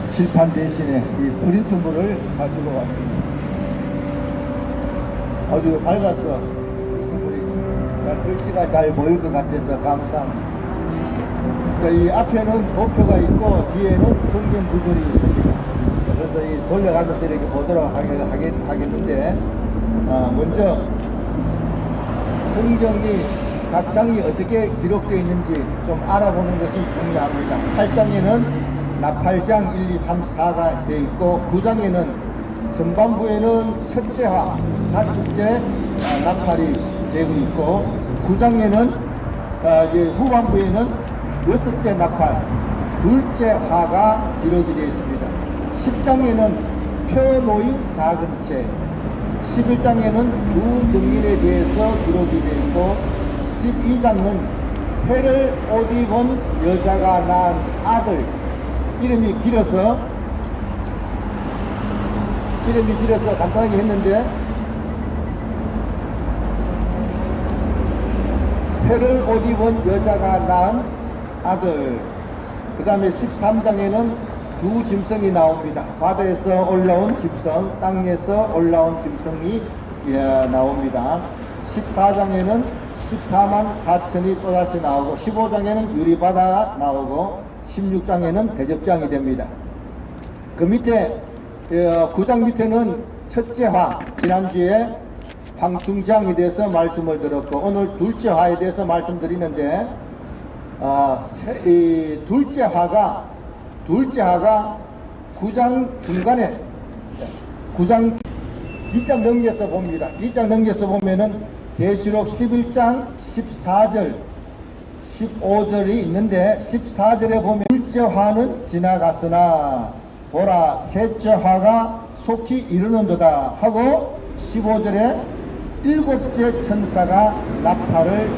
칠판 대신에 이 프린트물을 가지고 왔습니다. 아주 밝았어. 글씨가 잘 보일 것 같아서 감사합니다. 그러니까 이 앞에는 도표가 있고 뒤에는 성경 구절이 있습니다. 그래서 이 돌려가면서 이렇게 보도록 하겠는데, 먼저 성경이 각 장이 어떻게 기록되어 있는지 좀 알아보는 것이 중요합니다. 8장에는 나팔장 1, 2, 3, 4가 되어 있고, 9장에는 전반부에는 첫째화, 다섯째 나팔이 되고 있고, 9장에는 이제 후반부에는 여섯째 나팔, 둘째 화가 기록이 되어 있습니다. 10장에는 표 놓인 작은 책, 11장에는 두 증인에 대해서 기록이 되어 있고, 12장은 회를 옷 입은 여자가 낳은 아들, 이름이 길어서 간단하게 했는데, 회를 옷 입은 여자가 낳은 아들. 그 다음에 13장에는 두 짐승이 나옵니다. 바다에서 올라온 짐승, 땅에서 올라온 짐승이 나옵니다. 14장에는 14만 4천이 또다시 나오고, 15장에는 유리바다가 나오고, 16장에는 대접장이 됩니다. 그 밑에 9장 밑에는 첫째 화, 지난주에 황충장에 대해서 말씀을 드렸고, 오늘 둘째 화에 대해서 말씀드리는데, 이 둘째 화가 9장 중간에 9장 뒷장 넘겨서 봅니다. 뒷장 넘겨서 보면은 계시록 11장 14절 15절이 있는데, 14절에 보면 둘째 화는 지나갔으나 보라 셋째 화가 속히 이르는도다 하고, 15절에 일곱째 천사가 나팔을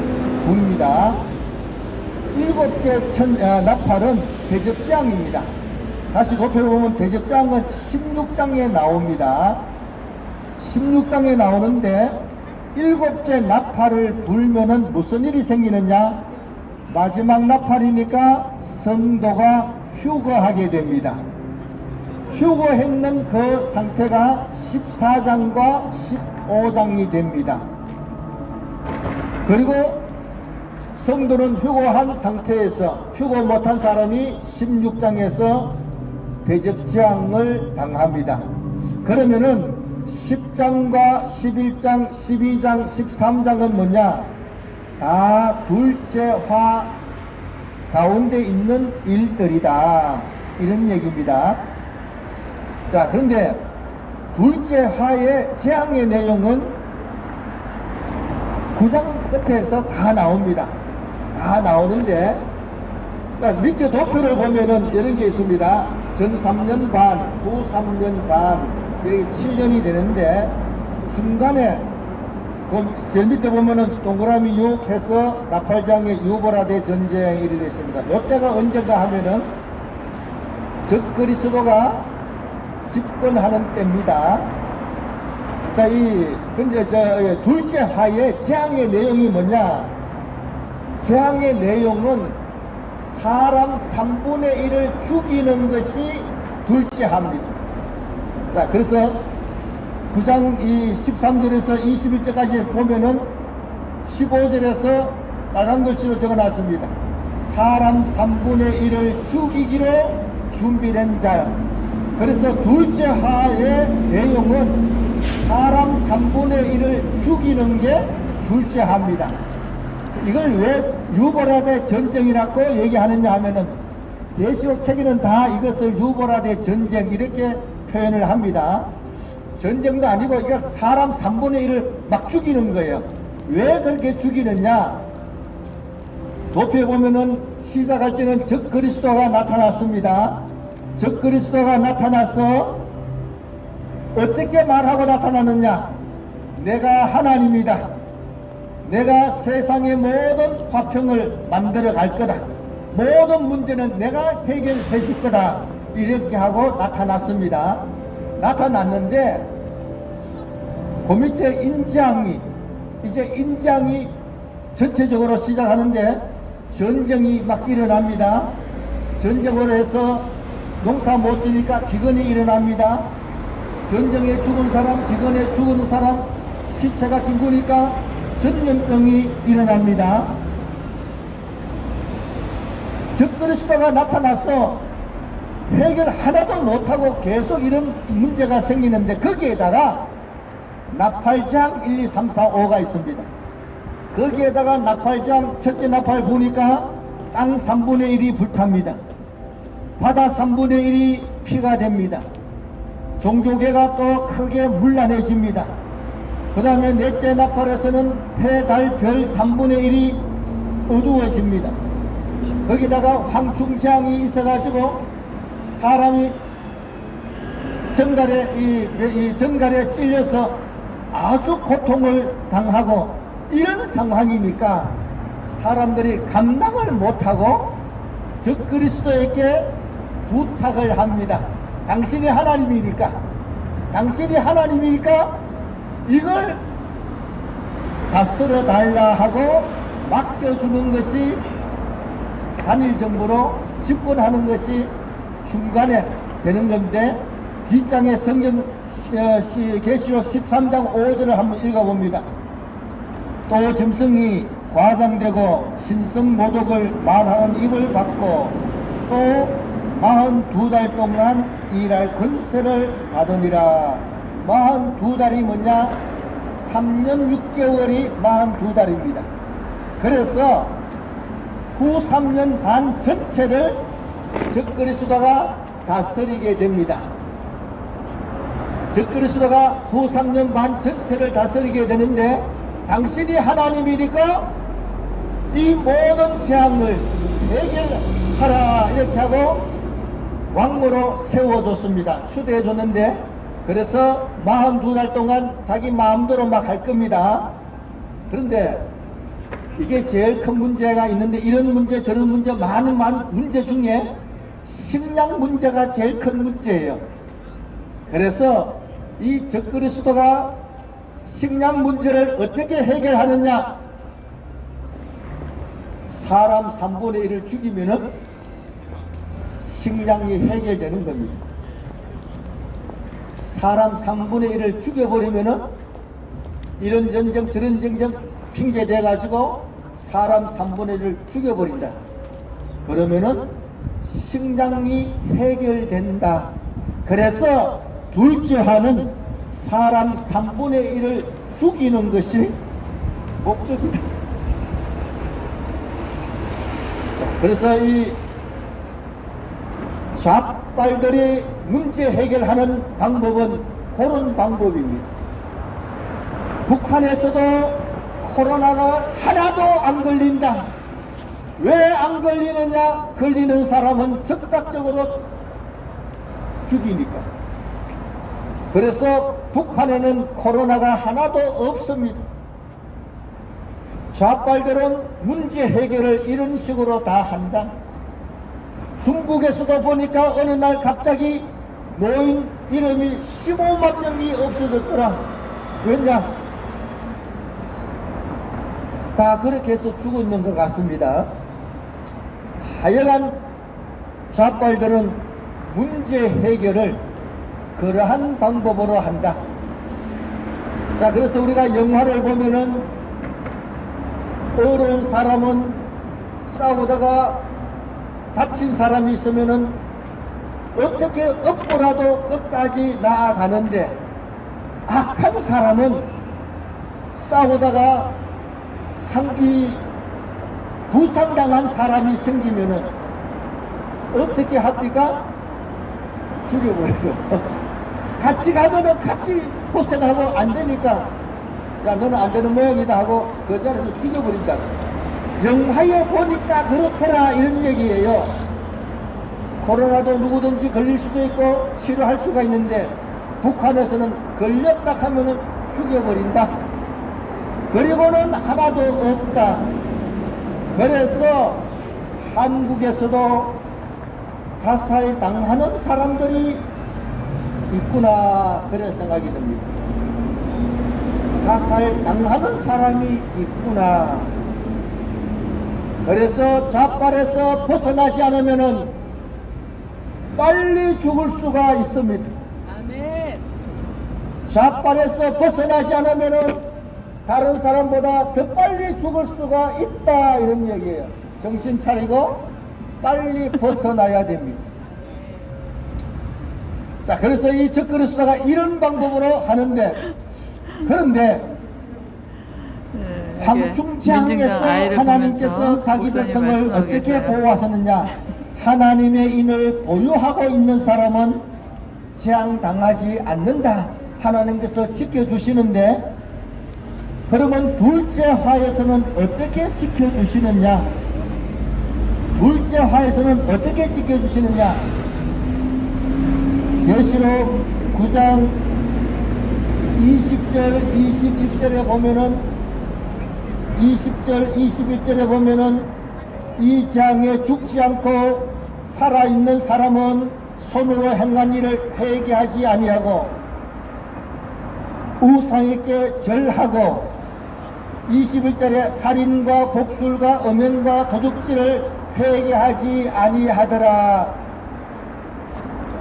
붑니다. 일곱째 나팔은 대접장입니다. 다시 곱해보면 대접장은 16장에 나옵니다. 16장에 나오는데, 일곱째 나팔을 불면은 무슨 일이 생기느냐? 마지막 나팔이니까 성도가 휴거하게 됩니다. 휴거했는 그 상태가 14장과 15장이 됩니다. 그리고 성도는 휴거한 상태에서 휴거 못한 사람이 16장에서 대접장을 당합니다. 그러면은 10장과 11장, 12장, 13장은 뭐냐? 다 둘째 화 가운데 있는 일들이다, 이런 얘기입니다. 자, 그런데 둘째 화의 재앙의 내용은 9장 끝에서 다 나옵니다. 다 나오는데, 자, 밑에 도표를 보면은 이런 게 있습니다. 전 3년 반, 후 3년 반, 이렇게 7년이 되는데, 중간에 그 제일 밑에 보면은 동그라미 6 해서 나팔장의 유보라데 전쟁이 되어 있습니다. 이때가 언제가 하면은 적그리스도가 집권하는 때입니다. 자, 근데 둘째 화의 재앙의 내용이 뭐냐? 재앙의 내용은 사람 3분의 1을 죽이는 것이 둘째 화입니다. 자, 그래서 9장 13절에서 21절까지 보면은 15절에서 빨간 글씨로 적어 놨습니다. 사람 3분의 1을 죽이기로 준비된 자. 그래서 둘째 화의 내용은 사람 3분의 1을 죽이는 게 둘째 화입니다. 이걸 왜 유보라데 전쟁이라고 얘기하느냐 하면은, 계시록 책에는 다 이것을 유보라데 전쟁 이렇게 표현을 합니다. 전쟁도 아니고 이게 사람 3분의 1을 막 죽이는 거예요. 왜 그렇게 죽이느냐? 도표에 보면은 시작할 때는 적그리스도가 나타났습니다. 적그리스도가 나타나서 어떻게 말하고 나타나느냐? 내가 하나님이다. 내가 세상의 모든 화평을 만들어 갈 거다. 모든 문제는 내가 해결해 줄 거다. 이렇게 하고 나타났습니다. 나타났는데, 그 밑에 이제 인장이 전체적으로 시작하는데 전쟁이 막 일어납니다. 전쟁으로 해서 농사 못 지니까 기근이 일어납니다. 전쟁에 죽은 사람, 기근에 죽은 사람, 시체가 뒹구니까 전염병이 일어납니다. 적그리스도가 나타나서 해결 하나도 못하고 계속 이런 문제가 생기는데 거기에다가 나팔장 1, 2, 3, 4, 5가 있습니다. 거기에다가 나팔장 첫째 나팔 보니까 땅 3분의 1이 불탑니다. 바다 3분의 1이 피가 됩니다. 종교계가 또 크게 문란해집니다. 그 다음에 넷째 나팔에서는 해, 달, 별 3분의 1이 어두워집니다. 거기다가 황충장이 있어가지고 사람이 정갈에 찔려서 아주 고통을 당하고 이런 상황이니까 사람들이 감당을 못하고 적그리스도에게 부탁을 합니다. 당신이 하나님이니까 이걸 다스려 달라 하고 맡겨주는 것이 단일 정부로 집권하는 것이 중간에 되는 건데, 뒷장에 성경 계시록 13장 5절을 한번 읽어봅니다. 또 짐승이 과장되고 신성모독을 말하는 입을 받고 또 42달 동안 일할 권세를 받으니라. 42달이 뭐냐? 3년 6개월이 42달입니다. 그래서 후 3년 반 전체를 적그리스도가 다스리게 됩니다. 적그리스도가 후 3년 반 전체를 다스리게 되는데, 당신이 하나님이니까 이 모든 재앙을 해결하라 이렇게 하고 왕으로 세워줬습니다. 추대해줬는데, 그래서 42달 동안 자기 마음대로 막 할 겁니다. 그런데 이게 제일 큰 문제가 있는데, 이런 문제 저런 문제 많은 문제 중에 식량 문제가 제일 큰 문제예요. 그래서 이 적그리스도가 식량 문제를 어떻게 해결하느냐? 사람 3분의 1을 죽이면은 식량이 해결되는 겁니다. 사람 3분의 1을 죽여버리면은 이런 전쟁 저런 전쟁 핑계 대가지고 사람 3분의 1을 죽여버린다. 그러면은 식량이 해결된다. 그래서 둘째 하는 사람 3분의 1을 죽이는 것이 목적이다. 그래서 이 좌빨들이 문제 해결하는 방법은 그런 방법입니다. 북한에서도 코로나가 하나도 안 걸린다. 왜 안 걸리느냐? 걸리는 사람은 즉각적으로 죽이니까. 그래서 북한에는 코로나가 하나도 없습니다. 좌빨들은 문제 해결을 이런 식으로 다 한다. 중국에서도 보니까 어느 날 갑자기 노인 이름이 15만 명이 없어졌더라. 왜냐? 다 그렇게 해서 죽어 있는 것 같습니다. 하여간 좌빨들은 문제 해결을 그러한 방법으로 한다. 자, 그래서 우리가 영화를 보면은 어려운 사람은 싸우다가 다친 사람이 있으면은 어떻게 업고라도 끝까지 나아가는데, 악한 사람은 싸우다가 부상당한 사람이 생기면은 어떻게 합니까? 죽여버려요. 같이 가면은 같이 고생하고 안 되니까, 야, 너는 안 되는 모양이다 하고 그 자리에서 죽여버린다. 영화에 보니까 그렇더라 이런 얘기예요. 코로나도 누구든지 걸릴 수도 있고 치료할 수가 있는데, 북한에서는 걸렸다 하면은 죽여버린다. 그리고는 하나도 없다. 그래서 한국에서도 자살당하는 사람들이 있구나, 그런 생각이 듭니다. 자살당하는 사람이 있구나. 그래서 좌빨에서 벗어나지 않으면은 빨리 죽을 수가 있습니다. 아멘. 좌빨에서 벗어나지 않으면은 다른 사람보다 더 빨리 죽을 수가 있다, 이런 얘기예요. 정신 차리고 빨리 벗어나야 됩니다. 자, 그래서 이 적그리스도가 이런 방법으로 하는데, 그런데 황충창에서 하나님께서 자기 백성을 어떻게 보호하셨느냐? 하나님의 인을 보유하고 있는 사람은 재앙당하지 않는다, 하나님께서 지켜주시는데, 그러면 둘째 화에서는 어떻게 지켜주시느냐? 둘째 화에서는 어떻게 지켜주시느냐? 계시록 9장 20절 21절에 보면은, 20절 21절에 보면은, 이 장에 죽지 않고 살아있는 사람은 손으로 행한 일을 회개하지 아니하고 우상에게 절하고, 21절에 살인과 복술과 음행과 도둑질을 회개하지 아니하더라.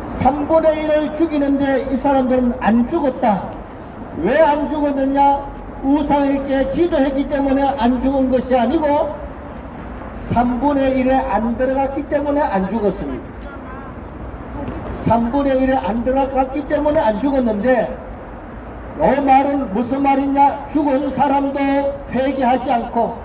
3분의 1을 죽이는데 이 사람들은 안 죽었다. 왜 안 죽었느냐? 우상에게 기도했기 때문에 안 죽은 것이 아니고 3분의 1에 안 들어갔기 때문에 안 죽었습니다. 3분의 1에 안 들어갔기 때문에 안 죽었는데, 이 말은 무슨 말이냐? 죽은 사람도 회개하지 않고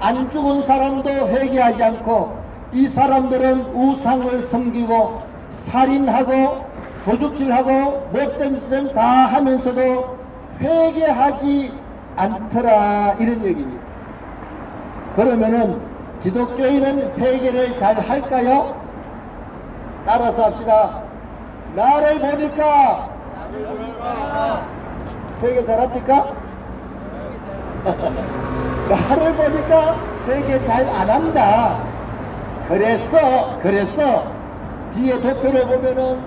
안 죽은 사람도 회개하지 않고, 이 사람들은 우상을 섬기고 살인하고 도둑질하고 못된 짓을 다 하면서도 회개하지 않더라, 이런 얘기입니다. 그러면은 기독교인은 회개를 잘 할까요? 따라서 합시다. 나를 보니까 회개 잘합니까? 나를 보니까 회개 잘 안 한다. 그래서 뒤에 도표를 보면은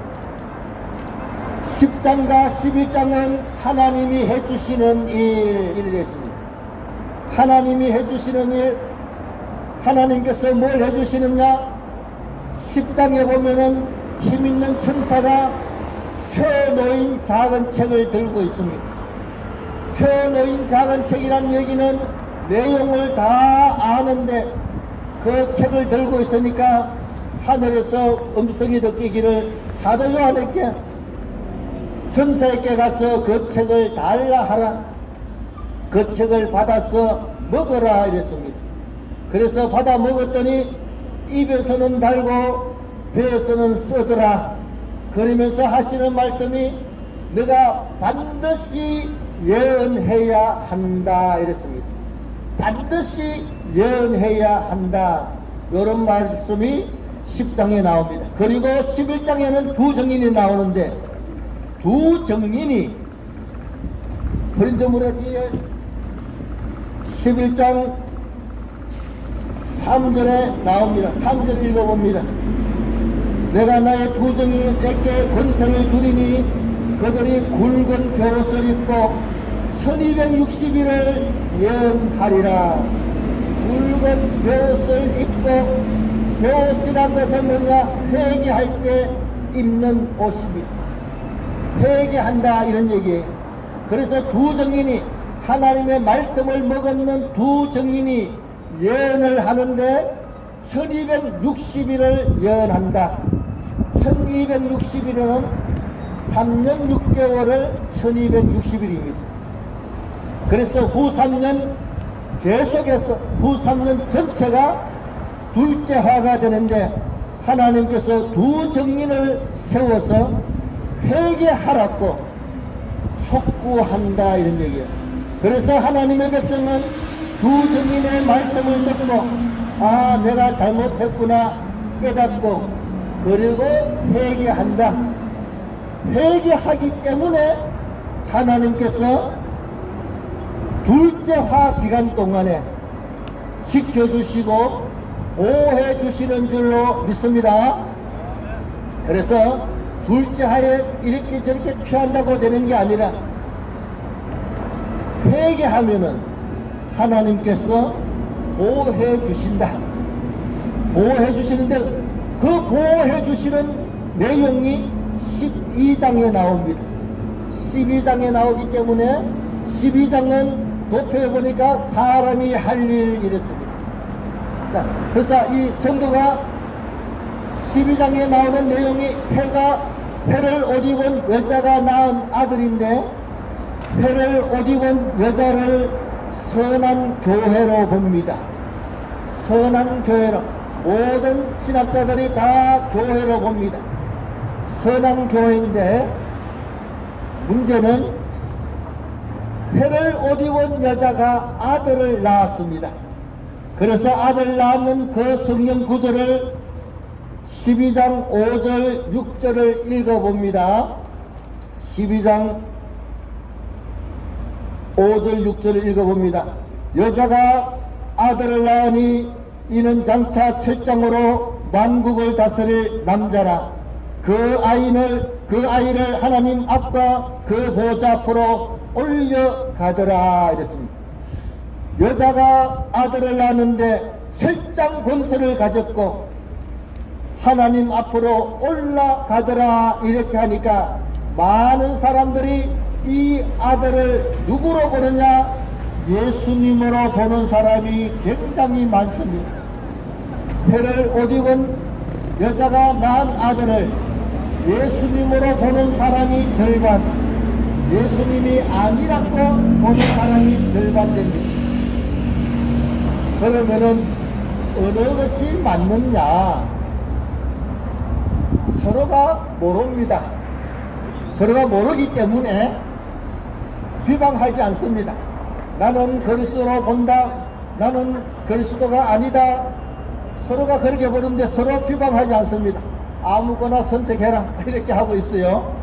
10장과 11장은 하나님이 해주시는 일이 있습니다. 하나님이 해주시는 일, 하나님께서 뭘 해주시느냐? 10장에 보면은 힘있는 천사가 펴놓인 작은 책을 들고 있습니다. 펴놓인 작은 책이란 얘기는 내용을 다 아는데 그 책을 들고 있으니까 하늘에서 음성이 듣기를 사도 요한에게, 천사에게 가서 그 책을 달라 하라, 그 책을 받아서 먹어라, 이랬습니다. 그래서 받아 먹었더니 입에서는 달고 배에서는 쓰더라. 그러면서 하시는 말씀이 너가 반드시 예언해야 한다, 이랬습니다. 반드시 예언해야 한다, 이런 말씀이 10장에 나옵니다. 그리고 11장에는 두 증인이 나오는데, 두 증인이 고린도전서 뒤에 11장 3절에 나옵니다. 3절 읽어봅니다. 내가 나의 두 증인에게 권세를 주리니 그들이 굵은 벼옷을 입고 1260일을 예언하리라. 굵은 벼옷을 입고, 벼옷이란 것은 뭐냐? 회개할 때 입는 옷입니다. 회개한다, 이런 얘기예요. 그래서 두 증인이, 하나님의 말씀을 먹었는 두 증인이 예언을 하는데 1260일을 예언한다. 1260일은 3년 6개월을 1260일입니다. 그래서 후 3년 계속해서 후 3년 전체가 둘째 화가 되는데, 하나님께서 두 증인을 세워서 회개하라고 촉구한다, 이런 얘기예요. 그래서 하나님의 백성은 두 증인의 말씀을 듣고, 아, 내가 잘못했구나 깨닫고, 그리고 회개한다. 회개하기 때문에 하나님께서 둘째 화 기간 동안에 지켜주시고 보호해 주시는 줄로 믿습니다. 그래서 둘째 화에 이렇게 저렇게 피한다고 되는 게 아니라, 회개하면은 하나님께서 보호해 주신다. 보호해 주시는데, 그 보호해 주시는 내용이 12장에 나옵니다. 12장에 나오기 때문에 12장은 도표해 보니까 사람이 할 일 이랬습니다. 자, 그래서 이 성도가 12장에 나오는 내용이 회를 옷 입은 여자가 낳은 아들인데, 회를 옷 입은 여자를 선한 교회로 봅니다. 선한 교회로, 모든 신학자들이 다 교회로 봅니다. 선한 교회인데, 문제는 회를 옷 입은 여자가 아들을 낳았습니다. 그래서 아들 낳는 그 성경 구절을 12장 5절 6절을 읽어봅니다. 12장 5절 6절을 읽어봅니다. 여자가 아들을 낳으니 이는 장차 철장으로 만국을 다스릴 남자라. 그 아이를 하나님 앞과 그 보좌 앞으로 올려가더라 이랬습니다. 여자가 아들을 낳았는데 철장 권세를 가졌고 하나님 앞으로 올라가더라 이렇게 하니까 많은 사람들이 이 아들을 누구로 보느냐? 예수님으로 보는 사람이 굉장히 많습니다. 회를 옷 입은 여자가 낳은 아들을 예수님으로 보는 사람이 절반, 예수님이 아니라고 보는 사람이 절반 됩니다. 그러면은 어느 것이 맞느냐? 서로가 모릅니다. 서로가 모르기 때문에 비방하지 않습니다. 나는 그리스도로 본다, 나는 그리스도가 아니다. 서로가 그렇게 보는데 서로 비방하지 않습니다. 아무거나 선택해라 이렇게 하고 있어요.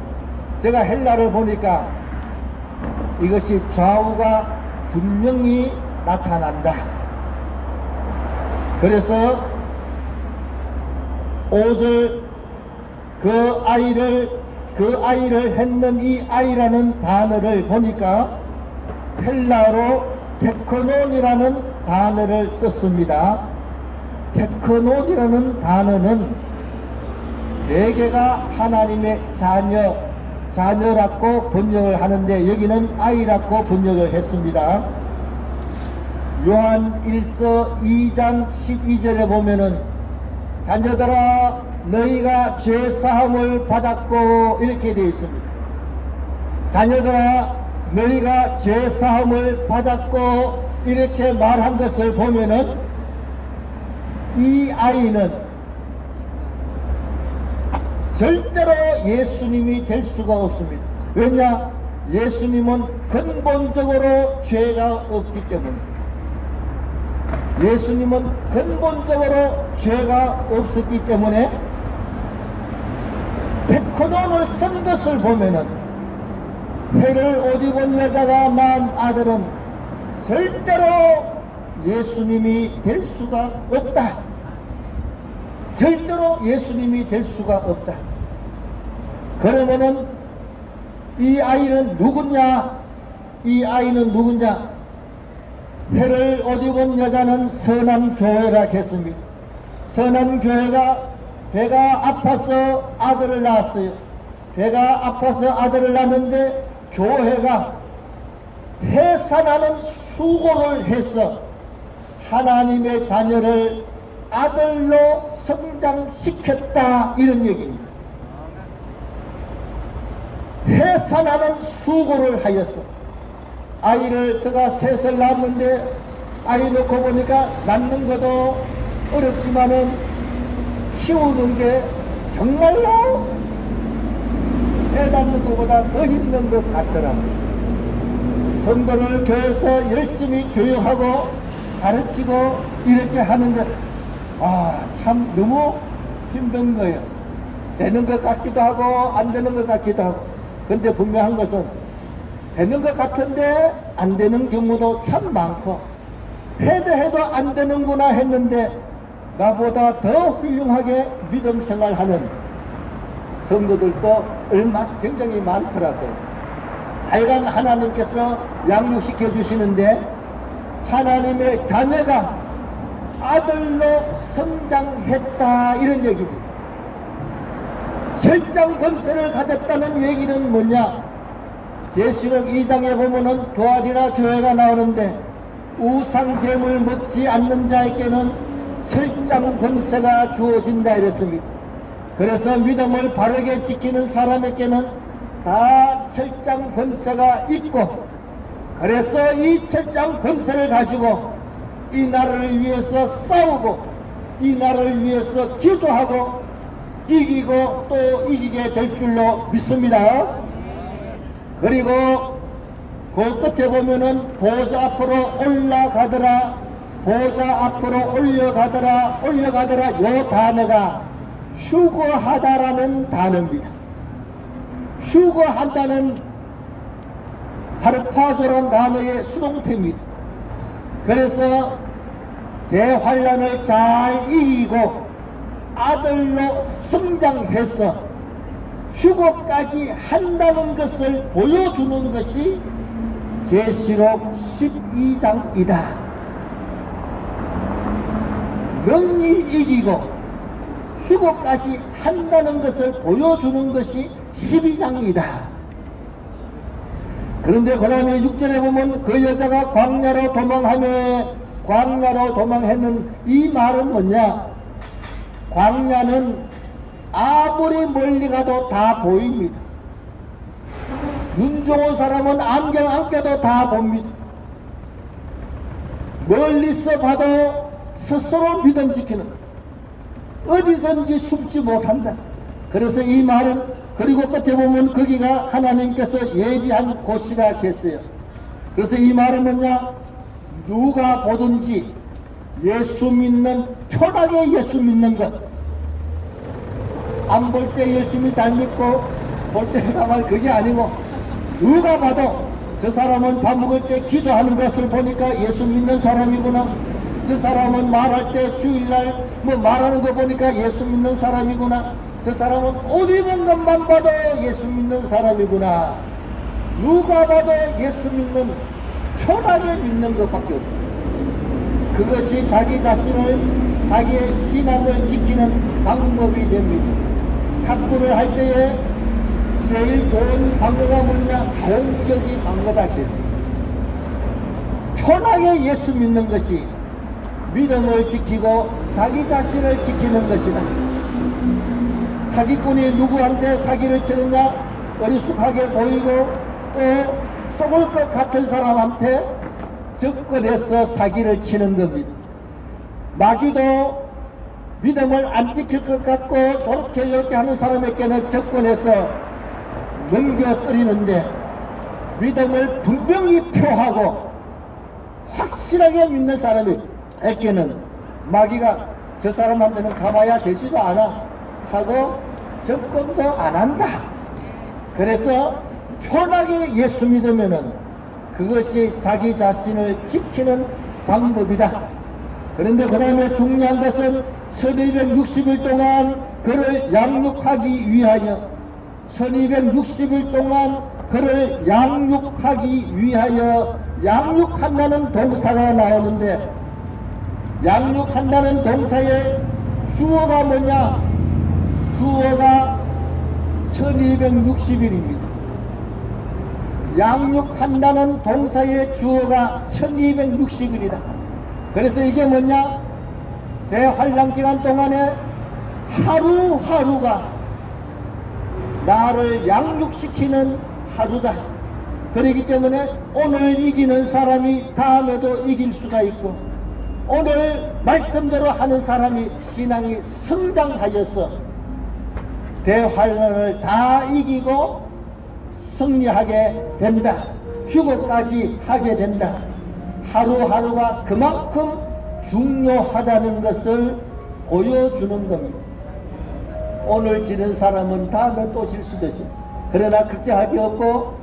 제가 헬라를 보니까 이것이 좌우가 분명히 나타난다. 그래서 5절 그 아이를 했는 이 아이라는 단어를 보니까 헬라어로 테크논이라는 단어를 썼습니다. 테크논이라는 단어는 대개가 하나님의 자녀라고 번역을 하는데 여기는 아이라고 번역을 했습니다. 요한 1서 2장 12절에 보면은 자녀들아 너희가 죄사함을 받았고 이렇게 되어 있습니다. 자녀들아 너희가 죄사함을 받았고 이렇게 말한 것을 보면은 이 아이는 절대로 예수님이 될 수가 없습니다. 왜냐? 예수님은 근본적으로 죄가 없기 때문에. 예수님은 근본적으로 죄가 없었기 때문에 테크논을 쓴 것을 보면은 회를 옷 입은 여자가 낳은 아들은 절대로 예수님이 될 수가 없다. 절대로 예수님이 될 수가 없다. 그러면은 이 아이는 누구냐? 이 아이는 누구냐? 회를 옷 입은 여자는 선한 교회라 했습니다. 선한 교회가 배가 아파서 아들을 낳았어요. 배가 아파서 아들을 낳는데 교회가 해산하는 수고를 해서 하나님의 자녀를 아들로 성장시켰다 이런 얘기입니다. 해산하는 수고를 하였어. 아이를 서가 셋을 낳았는데 아이 놓고 보니까 낳는 것도 어렵지만은 키우는 게 정말로 애 낳는 것보다 더 힘든 것 같더라고요. 성도를 교회에서 열심히 교육하고 가르치고 이렇게 하는데 참 너무 힘든 거예요. 되는 것 같기도 하고 안 되는 것 같기도 하고. 근데 분명한 것은 되는 것 같은데 안 되는 경우도 참 많고 해도 안 되는구나 했는데 나보다 더 훌륭하게 믿음 생활하는 성도들도 굉장히 많더라고요. 하여간 하나님께서 양육시켜 주시는데 하나님의 자녀가 아들로 성장했다 이런 얘기입니다. 철장 권세를 가졌다는 얘기는 뭐냐? 계시록 2장에 보면은 도아디나 교회가 나오는데 우상 제물 먹지 않는 자에게는 철장 권세가 주어진다 이랬습니다. 그래서 믿음을 바르게 지키는 사람에게는 다 철장 권세가 있고, 그래서 이 철장 권세를 가지고 이 나라를 위해서 싸우고 이 나라를 위해서 기도하고 이기고 또 이기게 될 줄로 믿습니다. 그리고 그 끝에 보면은 보좌 앞으로 올라가더라, 보좌 앞으로 올려가더라, 올려가더라, 요 단어가 휴거하다라는 단어입니다. 휴거한다는 하르파조라는 단어의 수동태입니다. 그래서 대환란을 잘 이기고 아들로 성장해서 휴거까지 한다는 것을 보여주는 것이 계시록 12장이다. 능히 이기고 휴거까지 한다는 것을 보여주는 것이 12장이다. 그런데 그 다음에 6절에 보면 그 여자가 광야로 도망했는 이 말은 뭐냐? 광야는 아무리 멀리 가도 다 보입니다. 눈 좋은 사람은 안경 안 껴도 다 봅니다. 멀리서 봐도 스스로 믿음 지키는, 어디든지 숨지 못한다. 그래서 이 말은, 그리고 끝에 보면 거기가 하나님께서 예비한 곳이라 했어요. 그래서 이 말은 뭐냐? 누가 보든지 예수 믿는, 편하게 예수 믿는 것, 안 볼 때 열심히 잘 믿고 볼 때 가만, 그게 아니고 누가 봐도 저 사람은 밥 먹을 때 기도하는 것을 보니까 예수 믿는 사람이구나, 저 사람은 말할 때 주일날 뭐 말하는 거 보니까 예수 믿는 사람이구나, 저 사람은 옷 입은 것만 봐도 예수 믿는 사람이구나, 누가 봐도 예수 믿는, 편하게 믿는 것밖에 없고, 그것이 자기 자신을, 자기의 신앙을 지키는 방법이 됩니다. 탁구를 할 때에 제일 좋은 방법가 뭐냐? 공격이 방법다 했어요. 편하게 예수 믿는 것이 믿음을 지키고 자기 자신을 지키는 것이다. 사기꾼이 누구한테 사기를 치느냐? 어리숙하게 보이고 또 속을 것 같은 사람한테 접근해서 사기를 치는 겁니다. 마귀도 믿음을 안 지킬 것 같고 저렇게 하는 사람에게는 접근해서 넘겨뜨리는데, 믿음을 분명히 표하고 확실하게 믿는 사람에게는 마귀가 저 사람한테는 가봐야 되지도 않아 하고 접근도 안 한다. 그래서 편하게 예수 믿으면은 그것이 자기 자신을 지키는 방법이다. 그런데 그 다음에 중요한 것은 1260일 동안 그를 양육하기 위하여, 1260일 동안 그를 양육하기 위하여, 양육한다는 동사가 나오는데, 양육한다는 동사의 주어가 뭐냐? 주어가 1260일입니다. 양육한다는 동사의 주어가 1260일이다. 그래서 이게 뭐냐? 대환란 기간 동안에 하루하루가 나를 양육시키는 하루다. 그렇기 때문에 오늘 이기는 사람이 다음에도 이길 수가 있고, 오늘 말씀대로 하는 사람이 신앙이 성장하여서 대환란을 다 이기고 승리하게 된다. 휴거까지 하게 된다. 하루하루가 그만큼 중요하다는 것을 보여주는 겁니다. 오늘 지는 사람은 다음에 또 질 수도 있어요. 그러나 걱정할 게 없고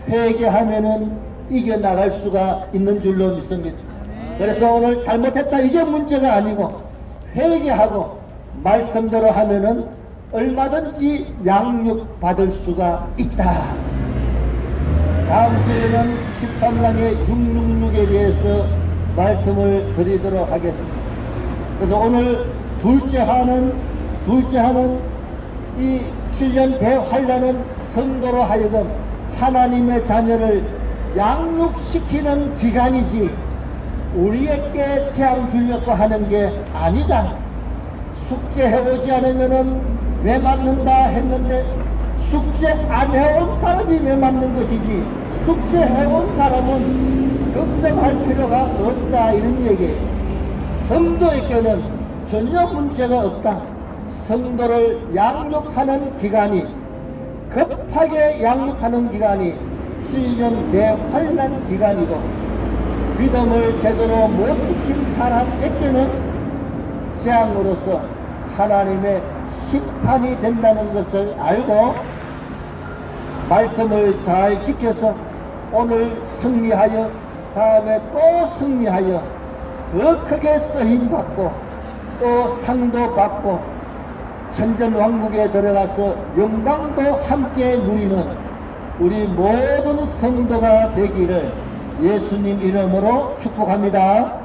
회개하면은 이겨나갈 수가 있는 줄로 믿습니다. 그래서 오늘 잘못했다 이게 문제가 아니고, 회개하고 말씀대로 하면은 얼마든지 양육받을 수가 있다. 다음 주에는 13장의 666에 대해서 말씀을 드리도록 하겠습니다. 그래서 오늘 둘째 하는 이 7년 대환란은 성도로 하여금 하나님의 자녀를 양육시키는 기간이지 우리에게 재앙 주려고 하는 게 아니다. 숙제해오지 않으면은 왜 맞는다 했는데 숙제 안 해온 사람이 왜 맞는 것이지 숙제해온 사람은 걱정할 필요가 없다, 이런 얘기예요. 성도에게는 전혀 문제가 없다. 성도를 양육하는 기간이, 급하게 양육하는 기간이 7년 대환란 기간이고, 믿음을 제대로 못 지킨 사람에게는 재앙으로서 하나님의 심판이 된다는 것을 알고 말씀을 잘 지켜서 오늘 승리하여 다음에 또 승리하여 더 크게 쓰임받고 또 상도 받고 천전왕국에 들어가서 영광도 함께 누리는 우리 모든 성도가 되기를 예수님 이름으로 축복합니다.